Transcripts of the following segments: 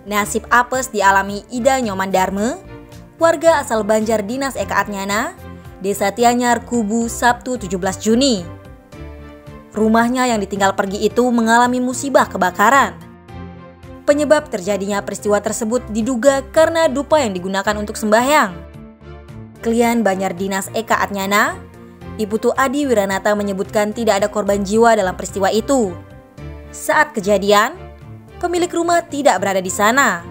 Nasib apes dialami Ida Nyoman Darme, warga asal Banjar Dinas Eka Atnyana, Desa Tianyar, Kubu, Sabtu 17 Juni. Rumahnya yang ditinggal pergi itu mengalami musibah kebakaran. Penyebab terjadinya peristiwa tersebut diduga karena dupa yang digunakan untuk sembahyang. Klien Banjar Dinas Eka Atnyana, Iputu Adi Wiranata menyebutkan tidak ada korban jiwa dalam peristiwa itu. Saat kejadian, pemilik rumah tidak berada di sana.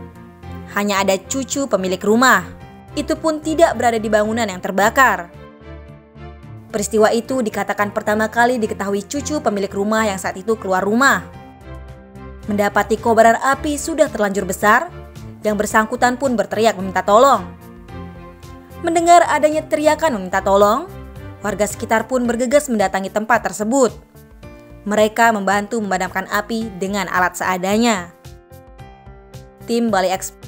Hanya ada cucu pemilik rumah. Itu pun tidak berada di bangunan yang terbakar. Peristiwa itu dikatakan pertama kali diketahui cucu pemilik rumah yang saat itu keluar rumah. Mendapati kobaran api sudah terlanjur besar, yang bersangkutan pun berteriak meminta tolong. Mendengar adanya teriakan meminta tolong, warga sekitar pun bergegas mendatangi tempat tersebut. Mereka membantu memadamkan api dengan alat seadanya. Tim Bali Express